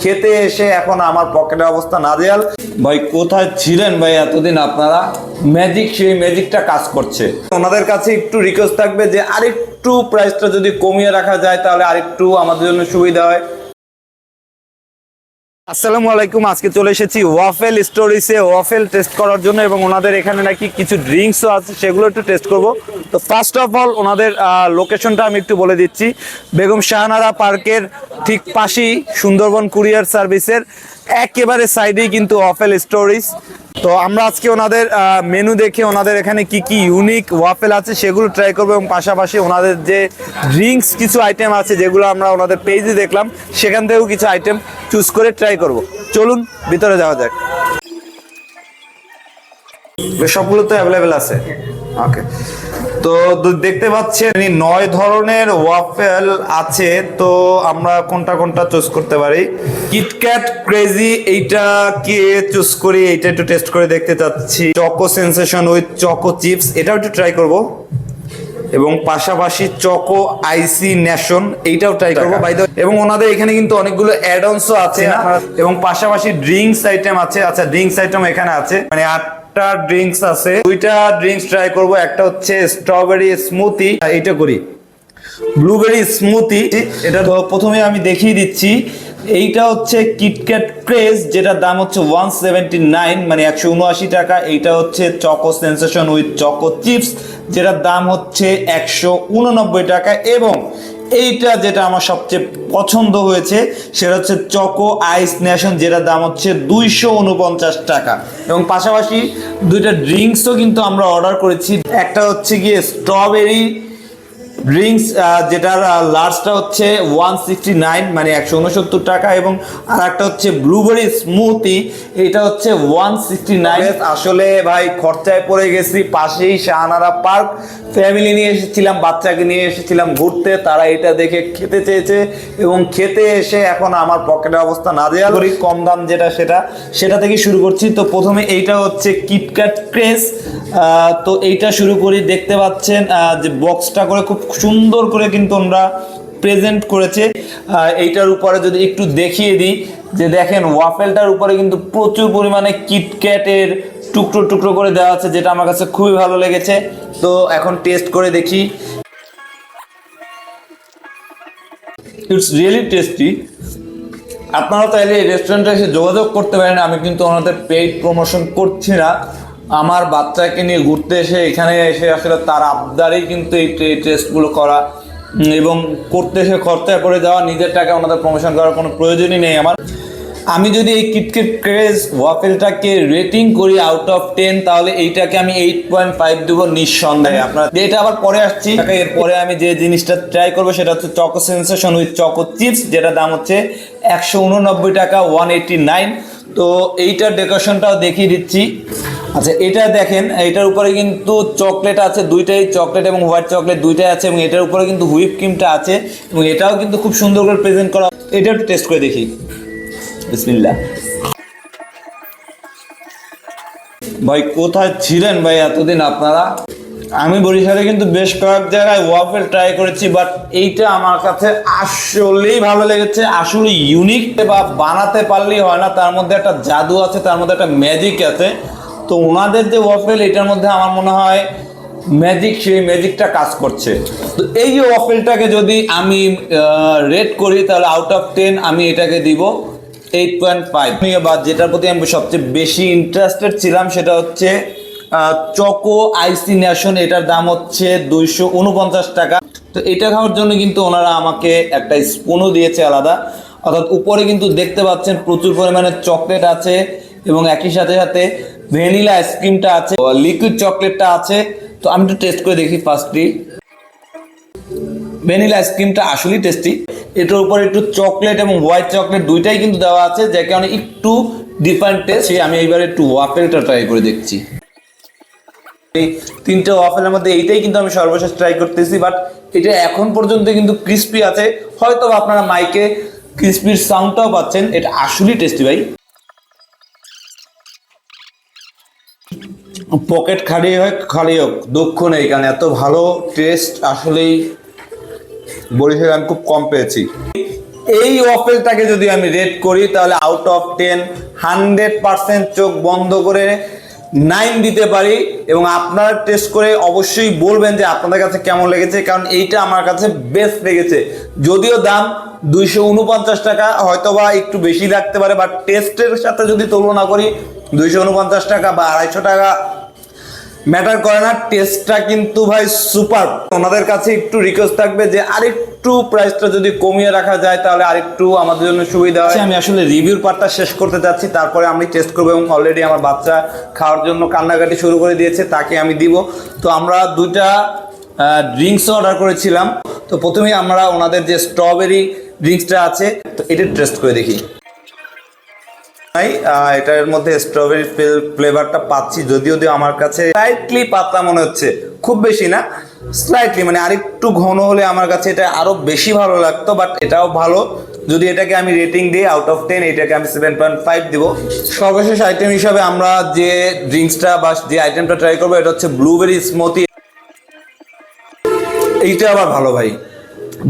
খেতে এসে এখন আমার পকেটের অবস্থা নাজেহাল। ভাই কোথায় ছিলেন ভাই এতদিন আপনারা? ম্যাজিক, সেই ম্যাজিকটা কাজ করছে। ওনাদের কাছে একটু রিকোয়েস্ট থাকবে যে আরেকটু প্রাইসটা যদি কমিয়ে রাখা যায় তাহলে আরেকটু আমাদের জন্য সুবিধা হয়। আসসালামু আলাইকুম, আজকে চলে এসেছি ওয়াফেল স্টোরিজে ওয়াফেল টেস্ট করার জন্য এবং ওনাদের এখানে নাকি কিছু ড্রিঙ্কসও আছে, সেগুলো একটু টেস্ট করব। তো ফার্স্ট অফ অল ওনাদের লোকেশনটা আমি একটু বলে দিচ্ছি। বেগম শাহনারা পার্কের ঠিক পাশেই সুন্দরবন কুরিয়ার সার্ভিসের একেবারে সাইডেই কিন্তু ওয়াফেল স্টোরিজ। তো আমরা আজকে ওনাদের মেনু দেখে ওনাদের এখানে কি কি ইউনিক ওয়াফেল আছে সেগুলো ট্রাই করবো এবং পাশাপাশি ওনাদের যে ড্রিঙ্কস কিছু আইটেম আছে যেগুলো আমরা ওনাদের পেজে দেখলাম, সেখান থেকেও কিছু আইটেম চুজ করে ট্রাই করব। চলুন ভিতরে যাওয়া যাক। সবগুলো তো অ্যাভেলেবেল আছে। ওকে, তো দেখতে পাচ্ছেন 9 ধরনের ওয়াফেল আছে। তো আমরা কোনটা কোনটা চুজ করতে পারি? কিটক্যাট ক্রেজি, এইটা কে চুজ করি, এইটা একটু টেস্ট করে দেখতে চাচ্ছি। Choco sensation with choco chips, এটাও একটু ট্রাই করব এবং পাশাপাশি চকো আইসি নেশন, এইটাও ট্রাই করবো বাই দ্য। এবং ওনাদের এখানে কিন্তু অনেকগুলো অ্যাড অনসও আছে এবং পাশাপাশি ড্রিঙ্কস আইটেম আছে। আচ্ছা, ড্রিঙ্কস আইটেম এখানে আছে, মানে 8টা ড্রিঙ্কস আছে। 2টা ড্রিঙ্কস ট্রাই করব। একটা হচ্ছে স্ট্রবেরি স্মুথি, এইটা করি। ব্লুবেরি স্মুথি, এটা তো প্রথমে আমি দেখিয়ে দিচ্ছি। এইটা হচ্ছে কিটক্যাট ক্রেজ, যেটার দাম হচ্ছে 179, মানে 179 টাকা। এইটা হচ্ছে choco sensation with choco chips, যেটার দাম হচ্ছে 189 টাকা। এবং এইটা যেটা আমার সবচেয়ে পছন্দ হয়েছে সেটা হচ্ছে চকো আইস নেশন, যেটার দাম হচ্ছে 249 টাকা। এবং পাশাপাশি 2টা ড্রিঙ্কসও কিন্তু আমরা অর্ডার করেছি। একটা হচ্ছে গিয়ে স্ট্রবেরি ড্রিঙ্কস, যেটার লার্জটা হচ্ছে 169, মানে 169 টাকা। এবং আর একটা হচ্ছে ব্লুবেরি স্মুথি, এটা হচ্ছে 169। আসলে ভাই খরচায় পড়ে গেছি। পাশেই শাহনারা পার্ক, ফ্যামিলি নিয়ে এসেছিলাম, বাচ্চাকে নিয়ে এসেছিলাম ঘুরতে। তারা এটা দেখে খেতে চেয়েছে এবং খেতে এসে এখন আমার পকেটের অবস্থা নাজেহাল। কম দাম যেটা সেটা থেকে শুরু করছি। তো প্রথমে এইটা হচ্ছে কিটক্যাট ক্রেজ। তো এইটা শুরু করি। দেখতে পাচ্ছেন যে বক্সটা করে খুব সুন্দর করে কিন্তু আমরা প্রেজেন্ট করেছে। এইটার উপরে যদি একটু দেখিয়ে দিই, যে দেখেন ওয়াফেলটার উপরে কিন্তু প্রচুর পরিমাণে কিটক্যাটের টুকরো টুকরো করে দেওয়া আছে, যেটা আমার কাছে খুবই ভালো লেগেছে। তো এখন টেস্ট করে দেখি। It's really tasty. আপনারা চাইলে এই রেস্টুরেন্টে এসে যোগাযোগ করতে পারেন। আমি কিন্তু ওনাদের পেইড প্রমোশন করছি না। আমার বাচ্চাকে নিয়ে ঘুরতে এসে এখানে এসে আসলে তার আবদারেই কিন্তু এই টেস্টগুলো করা এবং করতে এসে খরচায় পড়ে যাওয়া। নিজের টাকা ওনাদের প্রমোশন করার কোনো প্রয়োজনই নেই আমার। আমি যদি এই কিটক্যাট ক্রেজ ওয়াফেলটাকে রেটিং করি আউট অফ 10, তাহলে এইটাকে আমি 8.5 দেবো নিঃসন্দেহে। আপনার এটা আবার পরে আসছি। এরপরে আমি যে জিনিসটা ট্রাই করবো সেটা হচ্ছে choco sensation with choco chips, যেটা দাম হচ্ছে 189 টাকা, 189। তো এইটার ডেকোরেশনটাও দেখিয়ে দিচ্ছি। আচ্ছা, এটা দেখেন, এটার উপরে কিন্তু চকলেট আছে, 2টাই চকলেট এবং হোয়াইট চকলেট 2টাই আছে। এবং এটার উপরে কিন্তু হুইপ ক্রিমটা আছে এবং এটাও কিন্তু খুব সুন্দর করে প্রেজেন্ট করা। এটা একটু টেস্ট করে দেখি। বিসমিল্লাহ। ভাই কোথায় ছিলেন ভাই এতদিন আপনারা? আমি বরিশালে কিন্তু বেশ কয়েক জায়গায় ওয়াফেল ট্রাই করেছি, বাট এইটা আমার কাছে আসলেই ভালো লেগেছে। আসলে ইউনিক, বা বানাতে পারলেই হয় না, তার মধ্যে একটা জাদু আছে, তার মধ্যে একটা ম্যাজিক আছে। তো ওনাদের যে ওয়াফেল, এটার মধ্যে আমার মনে হয় ম্যাজিক, সেই ম্যাজিকটা কাজ করছে। তো এই যে ওয়াফেলটাকে যদি আমি রেট করি, তাহলে আউট অফ 10 আমি এটাকে দিব 8.5। বা যেটার প্রতি আমি সবচেয়ে বেশি ইন্টারেস্টেড ছিলাম সেটা হচ্ছে চকো আইসি নেশন, এটার দাম হচ্ছে 249 টাকা। তো এটা খাওয়ার জন্য কিন্তু ওনারা আমাকে একটা স্পুনও দিয়েছে আলাদা। অর্থাৎ উপরে কিন্তু দেখতে পাচ্ছেন প্রচুর পরিমাণে চকলেট আছে এবং একই সাথে সাথে ভ্যানিলা আইসক্রিমটা আছে, লিকুইড চকলেটটা আছে। তো আমি একটু টেস্ট করে দেখি। ফার্স্টলি ভ্যানিলা আইসক্রিমটা আসলেই টেস্টি। এটার উপরে একটু চকলেট এবং হোয়াইট চকলেট 2টাই কিন্তু দেওয়া আছে, যে কারণে একটু ডিফারেন্ট টেস্ট। আমি এইবার একটু ওয়াফেলটা ট্রাই করে দেখছি। এই 3টে ওয়াফেলের মধ্যে এইটাই কিন্তু আমি সর্বশেষ ট্রাই করতেছি, বাট এটা এখন পর্যন্ত কিন্তু ক্রিস্পি আছে। হয়তো আপনারা মাইকে ক্রিস্পির সাউন্ডটাও পাচ্ছেন। এটা আসলেই টেস্টি ভাই। পকেট খালি হোক দুঃখ নেই, কারণ এত ভালো টেস্ট আসলেই বরিশালে আমি খুব কম পেয়েছি। এই ওয়াফেলটাকে যদি আমি রেট করি তাহলে আউট অফ 10 100% চোখ বন্ধ করে 9 দিতে পারি, এবং আপনারা টেস্ট করে অবশ্যই বলবেন যে আপনাদের কাছে কেমন লেগেছে, কারণ এইটা আমার কাছে বেস্ট লেগেছে। যদিও দাম 249 টাকা, হয়তোবা একটু বেশি লাগতে পারে, বাট টেস্টের সাথে যদি তুলনা করি 249 টাকা বা 250 টাকা ম্যাটার করে না, টেস্টটা কিন্তু ভাই সুপার। ওনাদের কাছে একটু রিকোয়েস্ট থাকবে যে আরেকটু প্রাইসটা যদি কমিয়ে রাখা যায় তাহলে আরেকটু আমাদের জন্য সুবিধা হয়। আমি আসলে রিভিউর পার্টটা শেষ করতে চাচ্ছি, তারপরে আমি টেস্ট করবো, এবং অলরেডি আমার বাচ্চা খাওয়ার জন্য কান্নাকাটি শুরু করে দিয়েছে, তাকে আমি দিব। তো আমরা 2টা ড্রিঙ্কস অর্ডার করেছিলাম। তো প্রথমেই আমরা ওনাদের যে স্ট্রবেরি ড্রিঙ্কসটা আছে, তো এটা টেস্ট করে দেখি। এটার মধ্যে স্ট্রবেরি ফ্লেভারটা পাচ্ছি, যদিও আমার কাছে স্লাইটলি পাতলা মনে হচ্ছে, খুব বেশি না, স্লাইটলি, মানে আরেকটু ঘন হলে আমার কাছে এটা আরো বেশি ভালো লাগতো, বাট এটাও ভালো। যদি এটাকে আমি রেটিং দিই আউট অফ 10, এটাকে আমি 7.5 দিব। সর্বশেষ আইটেম হিসাবে আমরা যে ড্রিঙ্কসটা বা যে আইটেমটা ট্রাই করবো, এটা হচ্ছে ব্লুবেরি স্মুথি। এইটা আবার ভালো ভাই,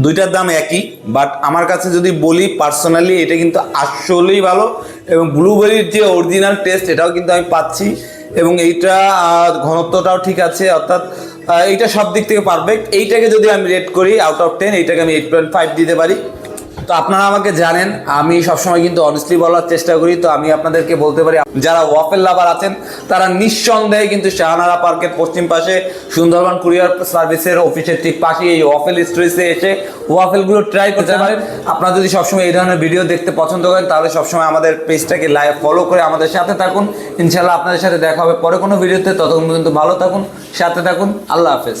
দুইটার দাম একই, বাট আমার কাছে যদি বলি পার্সোনালি এটা কিন্তু আসলেই ভালো, এবং ব্লুবেরির যে অরিজিনাল টেস্ট এটাও কিন্তু আমি পাচ্ছি, এবং এইটা ঘনত্বটাও ঠিক আছে, অর্থাৎ এইটা সব দিক থেকে পারফেক্ট। এইটাকে যদি আমি রেট করি আউট অফ 10, এইটাকে আমি 8.5 দিতে পারি। তো আপনারা আমাকে জানেন আমি সবসময় কিন্তু অনেস্টলি বলার চেষ্টা করি, তো আমি আপনাদেরকে বলতে পারি যারা ওয়াফেল লাভার আছেন তারা নিঃসন্দেহে কিন্তু শাহনারা পার্কের পশ্চিম পাশে সুন্দরবন কুরিয়ার সার্ভিসের অফিসের ঠিক পাশে এই ওয়াফেল স্টোরিজে এসে ওয়াফেলগুলো ট্রাই করতে পারেন। আপনারা যদি সবসময় এই ধরনের ভিডিও দেখতে পছন্দ করেন তাহলে সবসময় আমাদের পেজটাকে লাইভ ফলো করে আমাদের সাথে থাকুন। ইনশাল্লাহ আপনাদের সাথে দেখা হবে পরে কোনো ভিডিওতে, ততক্ষণ পর্যন্ত ভালো থাকুন, সাথে থাকুন। আল্লাহ হাফেজ।